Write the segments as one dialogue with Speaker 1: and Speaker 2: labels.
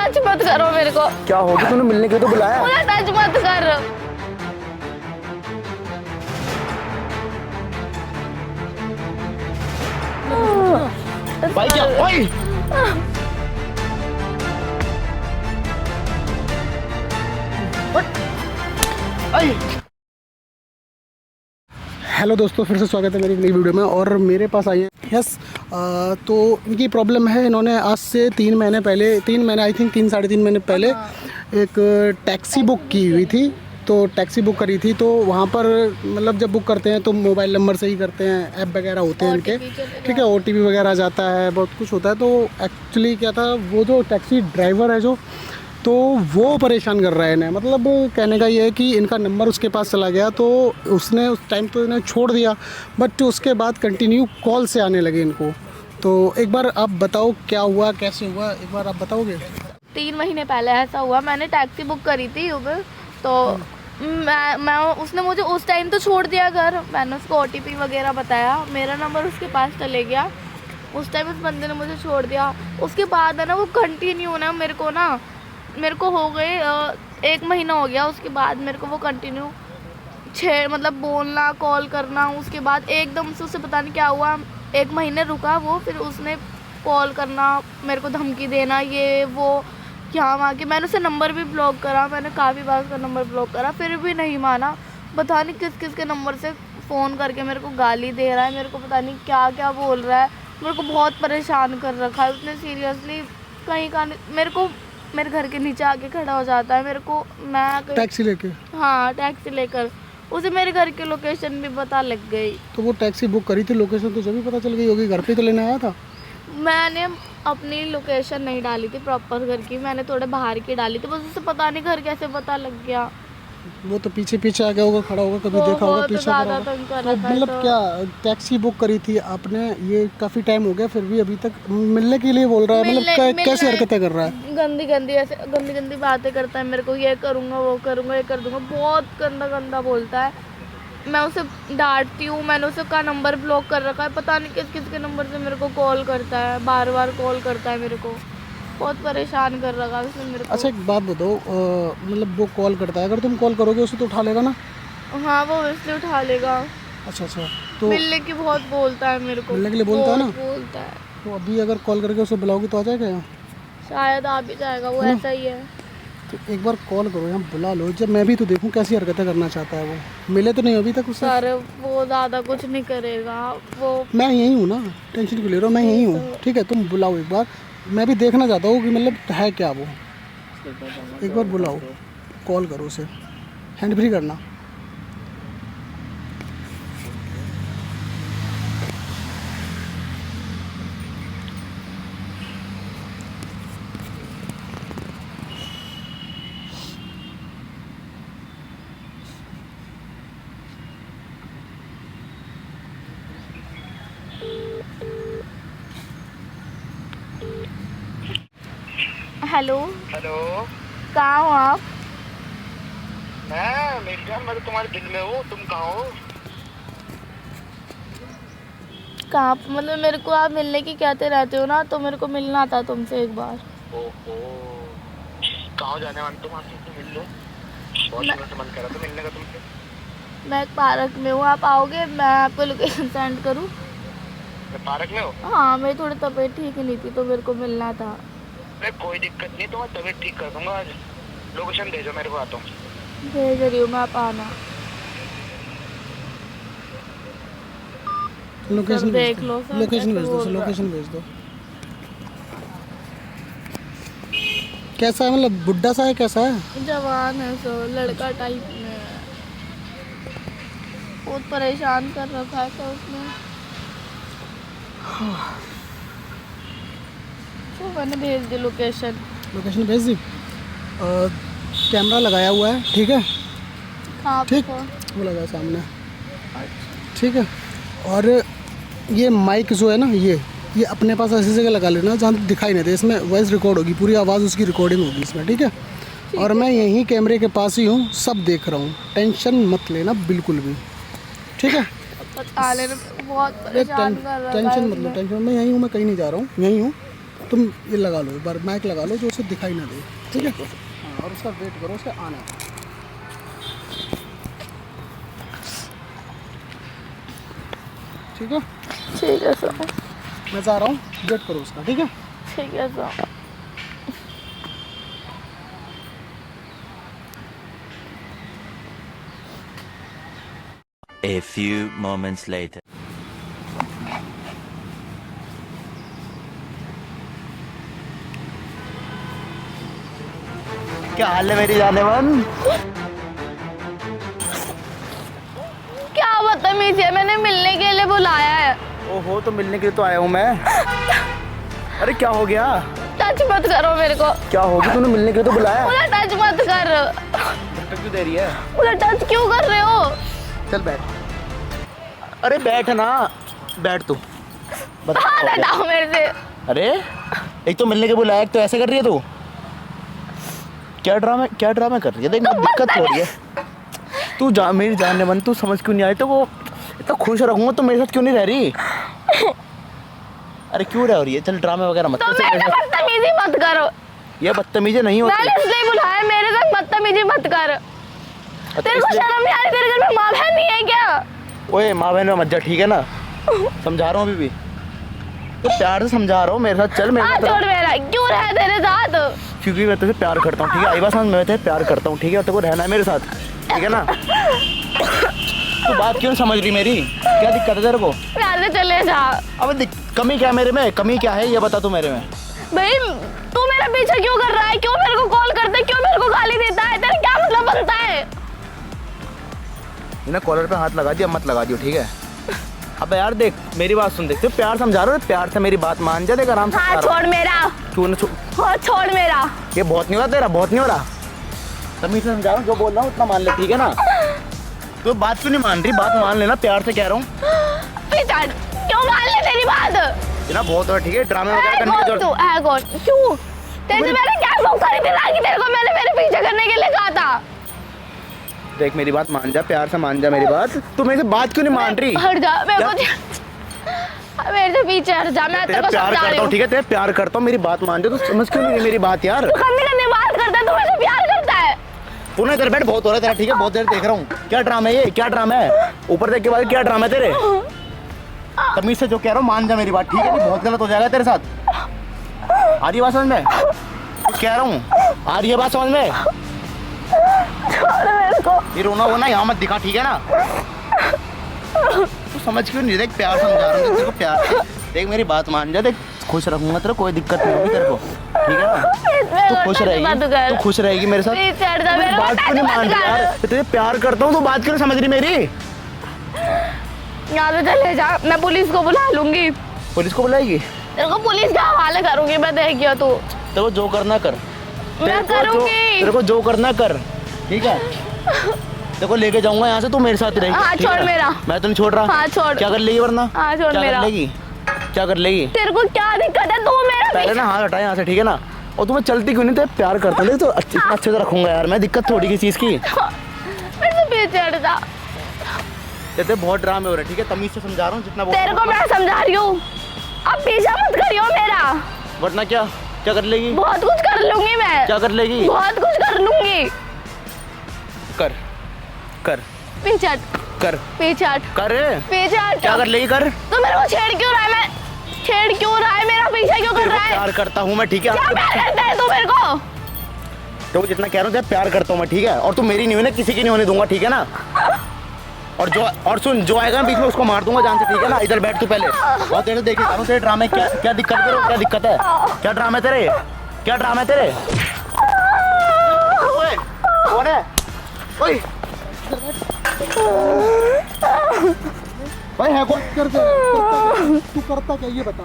Speaker 1: Touch मत करो मेरे को।
Speaker 2: क्या हो गया? तूने मिलने के लिए तो बुलाया।
Speaker 1: मुझे टच मत कर।
Speaker 2: भाई क्या भाई? हेलो दोस्तों, फिर से स्वागत है मेरी नई वीडियो में। और मेरे पास आई है यस। तो इनकी प्रॉब्लम है, इन्होंने आज से 3 महीने पहले, 3 महीने आई थिंक 3 साढ़े 3 महीने पहले एक टैक्सी बुक की हुई थी। तो टैक्सी बुक करी थी, तो वहाँ पर मतलब जब बुक करते हैं तो मोबाइल नंबर से ही करते हैं, ऐप वगैरह होते हैं इनके, ठीक है, OTP वगैरह जाता है, बहुत कुछ होता है। तो एक्चुअली क्या था, वो जो टैक्सी ड्राइवर है जो, तो वो परेशान कर रहा है इन्हें। मतलब कहने का ये है कि इनका नंबर उसके पास चला गया, तो उसने उस टाइम तो इन्हें छोड़ दिया, बट उसके बाद कंटिन्यू कॉल से आने लगे इनको। तो एक बार आप बताओ क्या हुआ, कैसे हुआ, एक बार आप बताओगे?
Speaker 1: 3 महीने पहले ऐसा हुआ, मैंने टैक्सी बुक करी थी उबर। तो मैं उसने मुझे उस टाइम तो छोड़ दिया घर। मैंने उसको OTP वगैरह बताया, मेरा नंबर उसके पास चले गया। उस टाइम उस बंदे ने मुझे छोड़ दिया। उसके बाद है ना, वो कंटिन्यू ना मेरे को हो गए 1 महीना हो गया। उसके बाद मेरे को वो कंटिन्यू मतलब बोलना, कॉल करना। उसके बाद एकदम से उसे पता नहीं क्या हुआ, 1 महीने रुका वो, फिर उसने कॉल करना, मेरे को धमकी देना, ये वो यहाँ वहाँ के। मैंने उसे नंबर भी ब्लॉक करा, मैंने काफ़ी बार उसका नंबर ब्लॉक करा, फिर भी नहीं माना। पता नहीं किस किस के नंबर से फ़ोन करके मेरे को गाली दे रहा है, मेरे को पता नहीं क्या क्या बोल रहा है। मेरे को बहुत परेशान कर रखा है उसने, सीरियसली। कहीं का मेरे को मेरे घर के नीचे आके खड़ा हो जाता है मेरे को। मैं
Speaker 2: टैक्सी लेके?
Speaker 1: हाँ, टैक्सी लेकर। उसे मेरे घर की लोकेशन भी पता लग गई।
Speaker 2: तो वो टैक्सी बुक करी थी, लोकेशन तो जब भी पता चल गई होगी, घर पे तो लेने आया था।
Speaker 1: मैंने अपनी लोकेशन नहीं डाली थी प्रॉपर घर की, मैंने थोड़े बाहर की डाली थी, बस उसे पता नहीं घर कैसे पता लग गया।
Speaker 2: वो तो पीछे पीछे आ गया होगा, खड़ा होगा, कभी देखा होगा, पीछे खड़ा होगा। तो मतलब क्या टैक्सी बुक करी थी आपने, ये काफ़ी टाइम हो गया, फिर भी अभी तक मिलने के लिए बोल रहा है? मतलब कैसे हरकतें कर रहा है?
Speaker 1: गंदी गंदी बातें करता है मेरे को, ये करूँगा, वो करूँगा, ये कर दूँगा, बहुत गंदा बोलता है। मैं उसे डांटती हूँ, मैंने उसका नंबर ब्लॉक कर रखा है, पता नहीं किस किस के नंबर से मेरे को कॉल करता है, बार बार कॉल करता है मेरे को, बहुत परेशान कर रखा है उसने मेरे को।
Speaker 2: अच्छा एक बात बताओ, मतलब वो कॉल करता है, अगर तुम कॉल करोगे उसे तो उठा लेगा ना?
Speaker 1: हाँ, वो इसलिए उठा लेगा।
Speaker 2: अच्छा, तो
Speaker 1: मिलने की बहुत बोलता है मेरे को,
Speaker 2: मिलने के लिए बोलता है ना?
Speaker 1: बोलता है।
Speaker 2: तो अभी अगर कॉल करके उसे बुलाओगे तो आ जाएगा यहाँ?
Speaker 1: शायद आ भी जाएगा, वो ऐसा ही है।
Speaker 2: तो एक बार कॉल करो, यहाँ बुला लो, जब मैं भी तो देखूँ कैसी हरकतें करना चाहता है वो। मिले तो नहीं अभी तक उससे?
Speaker 1: सर वो ज़्यादा कुछ नहीं करेगा वो।
Speaker 2: मैं यहीं हूँ ना, टेंशन क्यों ले रहे हो, मैं यहीं हूँ, ठीक है? तुम बुलाओ एक बार, मैं भी देखना चाहता हूँ कि मतलब है क्या वो। एक बार बुलाओ, कॉल करो उसे, हैंड फ्री करना।
Speaker 1: हेलो, कहाँ हो आप?
Speaker 3: मैं तो तुम्हारे दिल में हूँ, तुम कहाँ हो?
Speaker 1: कहाँ मतलब मेरे को आप मिलने की कहते रहते हो ना, तो मेरे को मिलना था तुमसे एक बार।
Speaker 3: ओहो, कहाँ जाने वाले तुम? आपसे मिल लो, बहुत दिनों से मन कर रहा था मिलने का तुमसे।
Speaker 1: मैं एक पार्क में हूँ, आप आओगे? मैं आपको लोकेशन सेंड करूँ?
Speaker 3: पार्क में हो?
Speaker 1: हाँ, मेरी थोड़ी तबीयत ठीक नहीं थी, तो मेरे को मिलना था।
Speaker 3: अरे कोई दिक्कत नहीं, तुम्हारी तबीयत ठीक कर दूंगा आज। लोकेशन भेजो मेरे को, आता हूँ।
Speaker 1: भेज रही हूँ मैं, आप आना।
Speaker 2: लोकेशन
Speaker 1: देख लो सर,
Speaker 2: लोकेशन
Speaker 1: कैसे
Speaker 2: भेज दो,
Speaker 1: बोल रहा है।
Speaker 2: लोकेशन भेज दो। कैसा है, मतलब बुड्ढा सा है, कैसा है?
Speaker 1: जवान है सो, लड़का टाइप में है। बहुत परेशान कर रखा है सर उसने। तो मैंने भेज दी लोकेशन
Speaker 2: भेज दी। कैमरा लगाया हुआ है, ठीक है?
Speaker 1: कहाँ पे?
Speaker 2: ठीक, वो लगा सामने, ठीक है? और ये माइक जो है ना, ये अपने पास ऐसी जगह लगा लेना जहाँ दिखाई नहीं दे, इसमें वॉइस रिकॉर्ड होगी, पूरी आवाज़ उसकी रिकॉर्डिंग होगी इसमें, ठीक है? और मैं यहीं कैमरे के पास ही हूँ, सब देख रहा हूँ, टेंशन मत लेना बिल्कुल भी, ठीक है?
Speaker 1: बहुत परेशान कर रहा है।
Speaker 2: टेंशन मत लो, टेंशन, मैं यहीं हूँ, मैं कहीं नहीं जा रहा हूँ, यहीं हूँ, तुम ये लगा लो, एक बार माइक लगा लो जो उसे दिखाई ना दे, ठीक है? हाँ, और उसका वेट करो, उसे आना है। ठीक है?
Speaker 1: ठीक है सर,
Speaker 2: मैं जा रहा हूँ, वेट करो उसका, ठीक है?
Speaker 1: ठीक है sir.
Speaker 4: A few moments later.
Speaker 5: क्या हाल है मेरी जाने मन?
Speaker 1: क्या बदतमीजी है, मैंने मिलने के लिए बुलाया है।
Speaker 5: ओहो, तो मिलने के लिए तो आया हूँ मैं। अरे क्या हो गया?
Speaker 1: टच मत करो मेरे को।
Speaker 5: क्या हो गया? तूने मिलने के लिए तो बुलाया।
Speaker 1: मुझे टच मत कर।
Speaker 5: धक्का क्यों दे रही है?
Speaker 1: मुझे टच क्यों कर रहे हो?
Speaker 5: चल बैठ। अरे बैठ ना, बैठ तू। बता
Speaker 1: हाथ
Speaker 5: क्या हो गया?
Speaker 1: हटाओ मेरे से।
Speaker 5: अरे एक तो मिलने के बुलाया, एक तो ऐसे कर रही है तू। क्या ड्रामा कर रही है? देख दिक्कत हो रही है। तू मेरी जानने मन, तू समझ क्यों नहीं आई? तो वो इतना खुश रहूंगा तो मेरे साथ क्यों नहीं रह रही? अरे क्यों रह रही है? चल ड्रामे वगैरह मत
Speaker 1: तो
Speaker 5: कर।
Speaker 1: मेरे से बदतमीजी मत करो।
Speaker 5: ये बदतमीजी नहीं होती।
Speaker 1: मैंने इसलिए बुलाया, मेरे साथ बदतमीजी मत कर। तेरे को शर्म नहीं आ रही? तेरे घर में माँ बहन नहीं है क्या?
Speaker 5: ओए माँ बहन में मत जा, ठीक है ना? समझा रहा हूँ अभी भी, तो प्यार से समझा रहा हूँ। मेरे साथ चल, मेरे
Speaker 1: हाथ छोड़ मेरा। क्यों रहे तेरे साथ?
Speaker 5: क्योंकि मैं तुझसे प्यार करता हूँ, ठीक है? आई बात समझ, मैं तुझसे प्यार करता हूँ, ठीक है? और तेरे को रहना है मेरे साथ, ठीक है ना? तू बात क्यों समझ रही मेरी? क्या दिक्कत है तेरे को?
Speaker 1: प्यार से चले जा।
Speaker 5: अब कमी क्या है मेरे में? कमी क्या है ये बता तू मेरे में।
Speaker 1: भाई तू मेरा पीछा क्यों कर रहा है? क्यों मेरे को कॉल करता है? क्यों मेरे को गाली देता है? तेरा क्या मतलब बनता है?
Speaker 5: ना कॉलर पे हाथ लगा दिया, मत लगा दियो, ठीक है? अब यार देख, मेरी बात सुन, देख, प्यार समझा रहा हूँ, प्यार से मेरी बात मान जा, देख आराम से।
Speaker 1: हाँ छोड़ मेरा।
Speaker 5: क्यों ना
Speaker 1: हाँ छोड़ मेरा।
Speaker 5: ये बहुत नहीं हो रहा तेरा, बहुत नहीं हो रहा। तमीज से समझा रहा हूँ, जो बोल रहा हूँ उतना मान ले, ठीक है ना? तो बात क्यों नहीं मान रही? बात मान लेना, प्यार से कह रहा हूँ।
Speaker 1: पीछा क्यों मान ले तेरी बात?
Speaker 5: ये ना बहुत हो रहा, ठीक है? ड्रामे वगैरह करने की
Speaker 1: तू
Speaker 5: जरूरत।
Speaker 1: है कौन? क्यों? तेरे मैंने क्या बुक करी थी ताकि तेरे को मैंने मेरे पीछे करने के लिए कहा था?
Speaker 5: देख मेरी बात मान जा, प्यार से मान जा मेरी बात। तू मेरे से बात क्यों नहीं मान रही?
Speaker 1: हट जा मेरे को, मेरे से पीछे हट जा। मैं तेरे को
Speaker 5: प्यार
Speaker 1: समझा रही
Speaker 5: करता हूँ,
Speaker 1: हूँ।
Speaker 5: ठीक है? तेरे प्यार करता हूँ, मेरी बात मान जा। तू समझ क्यों नहीं रही मेरी बात यार?
Speaker 1: तू करने बात करता है, तू मेरे से प्यार करता है।
Speaker 5: तूने इधर बैठ, बहुत हो रहा है तेरा, ठीक है? बहुत देर देख रहा हूँ। क्या ड्रामा है ये? क्या ड्रामा है? ऊपर देख के बाद क्या ड्रामा है तेरे? तमीज से जो कह रहा हूँ मान जा मेरी बात, ठीक है? नहीं बहुत गलत हो जाएगा तेरे साथ। आ रही बात समझ में? कह रहा हूँ, आ रही है बात समझ में? ये रोना वोना यहाँ मत दिखा, ठीक है ना? तू समझ क्यों नहीं? देख प्यार समझा रहा हूँ तेरे को, प्यार से देख मेरी बात मान जा। देख खुश रखूंगा तेरे, कोई दिक्कत नहीं होगी तेरे को, ठीक है ना? तू खुश रहेगी, तू खुश रहेगी मेरे साथ। बात क्यों नहीं मान रही यार? तुझे प्यार करता हूँ, तो बात क्यों नहीं समझ रही मेरी?
Speaker 1: यहाँ से चले जा, मैं पुलिस को बुला लूंगी।
Speaker 5: पुलिस को बुलाएगी?
Speaker 1: तेरे को पुलिस के हवाले करूंगी मैं, देखियो तू।
Speaker 5: तेरे को जो करना कर,
Speaker 1: मैं करूंगी।
Speaker 5: तेरे को जो करना कर, ठीक है? तेरे को लेके जाऊंगा यहाँ से, तू मेरे साथ रहेगी।
Speaker 1: हाँ,
Speaker 5: ठीक
Speaker 1: छोड़
Speaker 5: है?
Speaker 1: मेरा।
Speaker 5: मैं तो नहीं छोड़ रहा।
Speaker 1: हाँ, छोड़।
Speaker 5: क्या कर लेगी वरना?
Speaker 1: हाँ, छोड़
Speaker 5: क्या
Speaker 1: मेरा।
Speaker 5: कर लेगी? क्या कर लेगी?
Speaker 1: तेरे को क्या दिक्कत है? तू मेरा
Speaker 5: पहले ना हाथ हटा यहाँ से, ठीक है ना? और तुम्हें चलती क्यों नहीं? तेरे प्यार करता हूँ, तो अच्छे से रखूंगा यार मैं। दिक्कत थोड़ी किसी चीज की।
Speaker 1: मेरे से पीछे हट जा।
Speaker 5: तेरे बहुत ड्रामे हो रहे, ठीक है? तमीज से समझा रहा हूँ जितना
Speaker 1: तेरे को मैं समझा रही हूँ, अब पीछा मत करियो मेरा।
Speaker 5: वरना क्या क्या कर लेगी?
Speaker 1: बहुत कुछ कर लूंगी मैं।
Speaker 5: क्या कर लेगी?
Speaker 1: बहुत कुछ कर लूंगी।
Speaker 5: कर कर
Speaker 1: पीछे हट,
Speaker 5: कर
Speaker 1: पीछे हट,
Speaker 5: कर
Speaker 1: पीछे हट।
Speaker 5: क्या कर लेगी? कर।
Speaker 1: तू मेरे को छेड़ क्यों रहा है? मैं छेड़ क्यों रहा है? मेरा पीछा क्यों कर
Speaker 5: तेरे को
Speaker 1: रहा है?
Speaker 5: प्यार करता हूँ मैं, ठीक है?
Speaker 1: क्या प्यार करता है तू मेरे को?
Speaker 5: तो जितना कह रहा हूँ तेरा प्यार करता हूँ मैं, ठीक है? और तू मेरी नहीं हुई ना, किसी की नहीं होने दूंगा, ठीक है ना? और सुन, जो आएगा बीच में उसको मार दूंगा जान से, ठीक है ना? इधर बैठ तू पहले। और तेरे देख रहा हूँ तेरे ड्रामे, क्या दिक्कत है तेरे? क्या दिक्कत है? क्या ड्रामे तेरे? क्या ड्रामे तेरे? ओए कौन है? ओए भाई है कौन?
Speaker 2: तू करता क्या ये बता?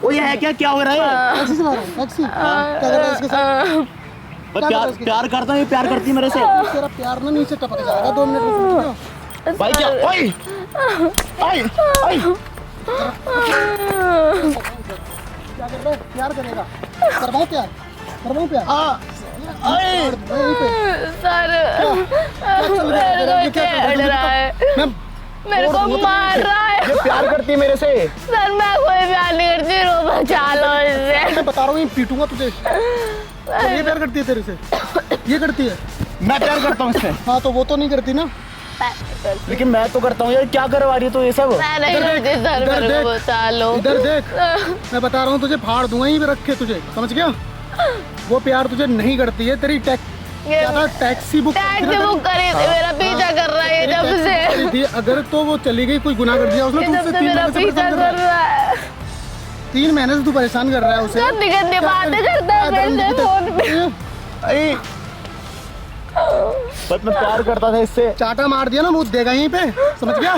Speaker 5: वो ये है क्या? क्या हो रहा है?
Speaker 2: टैक्सी चला रहा है, टैक्सी? क्या कर रहा है इसके साथ?
Speaker 5: प्यार करता हूँ, ये प्यार करती है मेरे से।
Speaker 2: तेरा प्यार ना नीचे टपक जाएगा 2 मिनट में, समझ गया?
Speaker 5: भाई क्या? ओए ओए ओए
Speaker 2: क्या कर रहा है? प्यार करेगा? करवाऊं प्यार? करवाऊं प्यार?
Speaker 5: ओए
Speaker 2: वहीं पे।
Speaker 1: सर
Speaker 2: क्या चल रहा है?
Speaker 1: मेरे को छेड़ रहा है,
Speaker 2: मैं
Speaker 1: मेरे को मार रहा है।
Speaker 5: ये प्यार करती है मेरे से।
Speaker 1: सर मैं कोई प्यार नहीं करती, रो बचा लो इससे।
Speaker 2: मैं बता रहा हूँ, ये पीटूंगा तुझे। तो ये प्यार करती है तेरे से? ये करती है?
Speaker 5: मैं प्यार करता हूँ इससे।
Speaker 2: हाँ तो वो तो नहीं करती ना।
Speaker 5: लेकिन मैं तो करता हूँ यार, क्या करवा रही है तो ये सब।
Speaker 1: मैं नहीं करती सर,
Speaker 2: इधर
Speaker 1: मेरे को
Speaker 2: देख,
Speaker 1: बचा लो।
Speaker 2: इधर देख, मैं बता रहा हूँ तुझे, फाड़ दूंगा यहीं पे रख के तुझे, समझ गया? वो प्यार तुझे नहीं करती है, तेरी टैक्सी बुक
Speaker 1: कर रही थी, मेरा पीछा कर रहा है जब से।
Speaker 2: थी। अगर तो वो चली गई, कोई गुनाह कर दिया उसने, तो
Speaker 1: जब
Speaker 2: उससे
Speaker 1: से
Speaker 2: 3
Speaker 1: मेरा
Speaker 2: महीने से
Speaker 1: पीछा
Speaker 2: परेशान कर
Speaker 1: कर
Speaker 2: रहा है।
Speaker 1: रहा है।
Speaker 2: 3 महीने से तू परेशान कर रहा है उसे।
Speaker 1: गंदी गंदी बातें करता है मेरे से फोन पे।
Speaker 5: अरे बस मैं प्यार करता था इससे।
Speaker 2: चाटा मार दिया ना, मुंह देगा यहीं पे, समझ गया?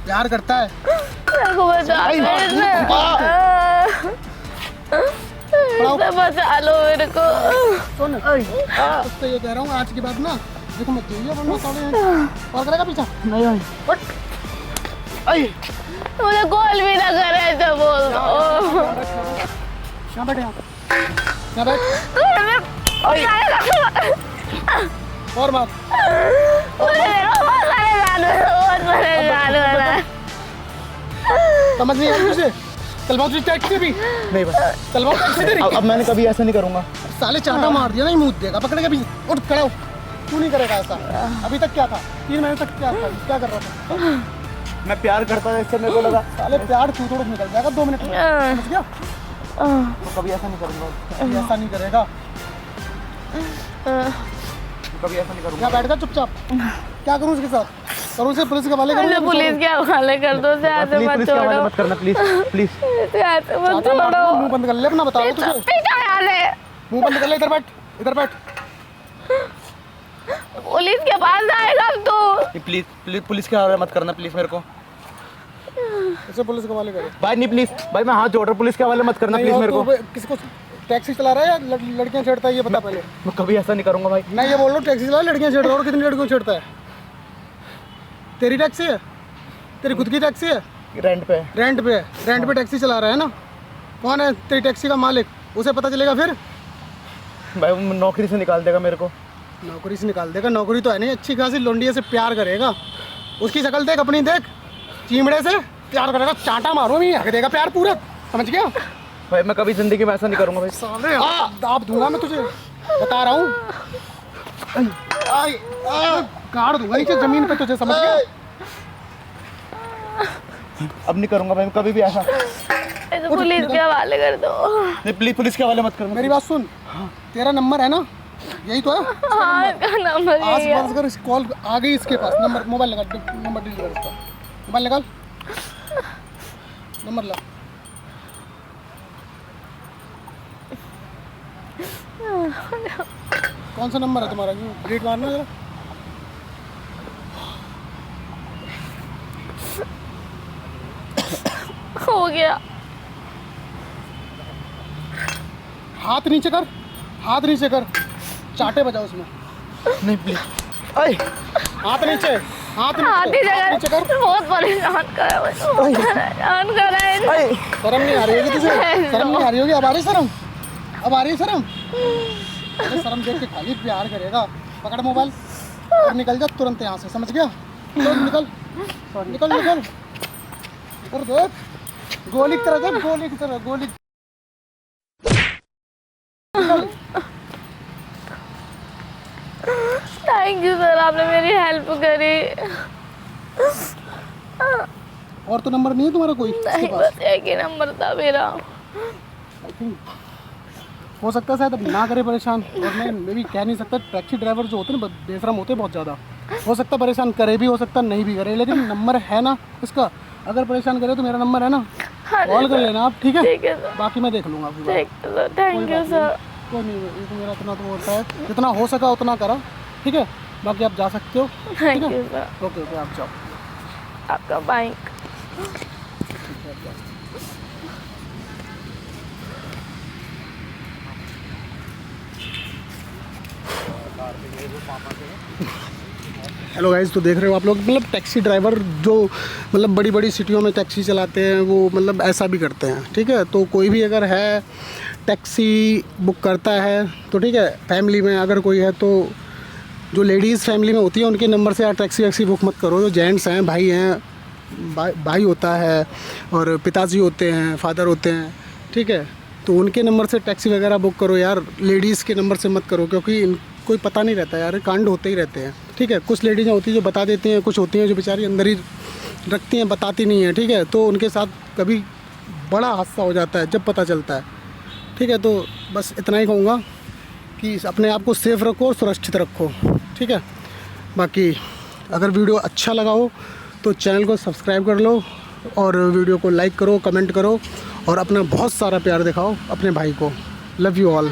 Speaker 2: प्यार करता है।
Speaker 1: मेरे को बचा लो इससे। इससे बचा लो मेरे को।
Speaker 2: सुन, तो ये कह रहा हूँ, आज के बाद ना देखो मत जाइए, वरना साले और करेगा पीछा।
Speaker 5: नहीं भाई,
Speaker 1: मुझे कॉल भी ना करे तो बोल दो।
Speaker 2: यहाँ बैठ, यहाँ बैठ, और बात। समझ नहीं आ रही तुझे? चलवाओ तुझे टैक्सी भी?
Speaker 5: नहीं भाई,
Speaker 2: चलवाओ टैक्सी तेरी?
Speaker 5: अब मैंने कभी ऐसा नहीं करूँगा।
Speaker 2: साले चाटा मार दिया ना, ही मुंह देगा, पकड़ेगा भी। उठ खड़ा हो, तू नहीं करेगा ऐसा। अभी तक क्या था? 3 महीने तक क्या था? क्या कर रहा था?
Speaker 5: मैं प्यार करता था इससे, मेरे को लगा
Speaker 2: साले प्यार तू थोड़ा निकल जाएगा 2 मिनट में, समझ गया?
Speaker 5: तो कभी ऐसा नहीं करूँगा,
Speaker 2: कभी ऐसा नहीं करेगा।
Speaker 5: कभी ऐसा नहीं करूँगा।
Speaker 2: यहाँ बैठ जा चुपचाप। क्या करूँ उसके साथ? करूँ उसे पुलिस के हवाले करूँ?
Speaker 1: मुझे पुलिस के हवाले कर दो, से ऐसे
Speaker 5: प्लीज
Speaker 1: मत
Speaker 5: पुलिस के हवाले
Speaker 1: छोड़ो,
Speaker 5: मत करना, प्लीज प्लीज।
Speaker 1: से ऐसे मत
Speaker 2: चाटा मार दूँ,
Speaker 1: छोड़ो।
Speaker 2: मुंह बंद कर ले अपना, बता रहा हूँ तुझे।
Speaker 1: पीछा वाले
Speaker 2: मुंह बंद कर ले, इधर बैठ, इधर बैठ।
Speaker 1: पुलिस के पास जाएगा अब तो।
Speaker 5: प्लीज प्लीज पुलिस के हवाले मत करना प्लीज मेरे को।
Speaker 2: इसे पुलिस के हवाले करे।
Speaker 5: भाई नहीं प्लीज, भाई मैं हाथ जोड़ रहा हूँ, पुलिस के हवाले मत करना प्लीज मेरे को।
Speaker 2: किसको टैक्सी चला रहा है या लड़कियां छेड़ता है, ये बता पहले।
Speaker 5: मैं कभी ऐसा नहीं करूँगा भाई।
Speaker 2: मैं ये बोल रहा हूँ, टैक्सी चला लड़कियां छेड़ रहा है, और कितनी लड़कियों को छेड़ता है? तेरी टैक्सी है? तेरी खुद की टैक्सी है?
Speaker 5: रेंट पे।
Speaker 2: रेंट पे है? रेंट पे टैक्सी चला रहा है ना? कौन है तेरी टैक्सी का मालिक? उसे पता चलेगा फिर
Speaker 5: भाई वो नौकरी से निकाल देगा मेरे को।
Speaker 2: नौकरी से निकाल देगा? नौकरी तो है नहीं, अच्छी खासी लोंडिया से प्यार करेगा। उसकी शक्ल देख, अपनी देख, चिमड़े से प्यार करेगा। चाटा मारो, मैं हक देगा प्यार पूरा, समझ गया?
Speaker 5: भाई मैं कभी जिंदगी में ऐसा नहीं करूँगा भाई।
Speaker 2: साले दाब दूंगा मैं तुझे, बता रहा हूँ। गाड़ दूंगा नीचे जमीन पे तुझे, समझ गया?
Speaker 5: अब नहीं करूँगा भाई कभी भी ऐसा।
Speaker 1: ऐसे पुलिस के हवाले कर दो।
Speaker 5: नहीं प्लीज पुलिस के हवाले मत करना।
Speaker 2: मेरी बात सुन, तेरा नंबर है ना, यही तो है?
Speaker 1: हाँ इसका नंबर
Speaker 2: आज
Speaker 1: यही है।
Speaker 2: बात अगर कॉल आ गई इसके पास, नंबर मोबाइल लगा, नंबर डिलीट कर इसका, मोबाइल निकाल, नंबर ला। कौन सा नंबर है तुम्हारा? डिलीट मारना जरा।
Speaker 1: हो गया।
Speaker 2: हाथ नीचे कर, हाथ नीचे कर, चाटे बजाओ उसमें।
Speaker 5: नहीं प्लीज। अरे
Speaker 2: हाथ नीचे, हाथ
Speaker 1: हाथी
Speaker 2: नीचे कर।
Speaker 1: जगह बहुत परेशान कर रहा है, परेशान कर रहा है।
Speaker 2: शर्म नहीं आ रही होगी तुझे? शर्म नहीं आ रही होगी? अब आ रही शर्म? अब आ रही है शर्म? अरे शर्म देख के खाली प्यार करेगा। पकड़ मोबाइल और निकल जा तुरंत यहाँ से, समझ गया? निकल निकल निकल निकल। और देख, गोली की तरह देख, गोली की तरह, गोली।
Speaker 1: थैंक यू सर, आपने मेरी हेल्प करी।
Speaker 2: और तो नंबर नहीं है तुम्हारा कोई इसके
Speaker 1: नहीं,
Speaker 2: पास?
Speaker 1: बस एक ही नंबर था मेरा।
Speaker 2: आई थिंक हो सकता है शायद अब ना करे परेशान, और मैं भी कह नहीं सकता। टैक्सी ड्राइवर जो होते हैं ना, बेशरम होते हैं बहुत ज़्यादा। हो सकता परेशान करे भी, हो सकता नहीं भी करे, लेकिन नंबर है ना इसका। अगर परेशान करे तो मेरा नंबर है ना, कॉल कर लेना आप, ठीक है?
Speaker 1: ठीक है सर,
Speaker 2: बाकी मैं देख लूँगा।
Speaker 1: ठीक है सर, थैंक यू सर।
Speaker 2: कोई नहीं, ये तो मेरा इतना तो होता है, जितना हो सका उतना करा, ठीक है? बाकी आप जा सकते हो,
Speaker 1: थैंक
Speaker 2: ठीक है?
Speaker 1: You sir.
Speaker 2: ओके ओके, आप जाओ।
Speaker 1: आपका बाइक।
Speaker 2: हेलो गाइस, तो देख रहे हो आप लोग, मतलब टैक्सी ड्राइवर जो मतलब बड़ी बड़ी सिटियों में टैक्सी चलाते हैं, वो मतलब ऐसा भी करते हैं, ठीक है? तो कोई भी अगर है टैक्सी बुक करता है तो ठीक है, फैमिली में अगर कोई है तो जो लेडीज़ फैमिली में होती है उनके नंबर से यार टैक्सी वैक्सी बुक मत करो। जो जेंट्स हैं, भाई हैं, भाई होता है और पिताजी होते हैं, फादर होते हैं, ठीक है, तो उनके नंबर से टैक्सी वगैरह बुक करो यार, लेडीज़ के नंबर से मत करो, क्योंकि कोई पता नहीं रहता यार, कांड होते ही रहते हैं, ठीक है। कुछ लेडीज़ होती हैं जो बता देती हैं, कुछ होती हैं जो बेचारी अंदर ही रखती हैं, बताती नहीं हैं, ठीक है, तो उनके साथ कभी बड़ा हादसा हो जाता है जब पता चलता है, ठीक है। तो बस इतना ही कहूँगा कि अपने आप को सेफ़ रखो और सुरक्षित रखो, ठीक है। बाकी अगर वीडियो अच्छा लगा हो तो चैनल को सब्सक्राइब कर लो और वीडियो को लाइक करो, कमेंट करो और अपना बहुत सारा प्यार दिखाओ अपने भाई को। Love you all.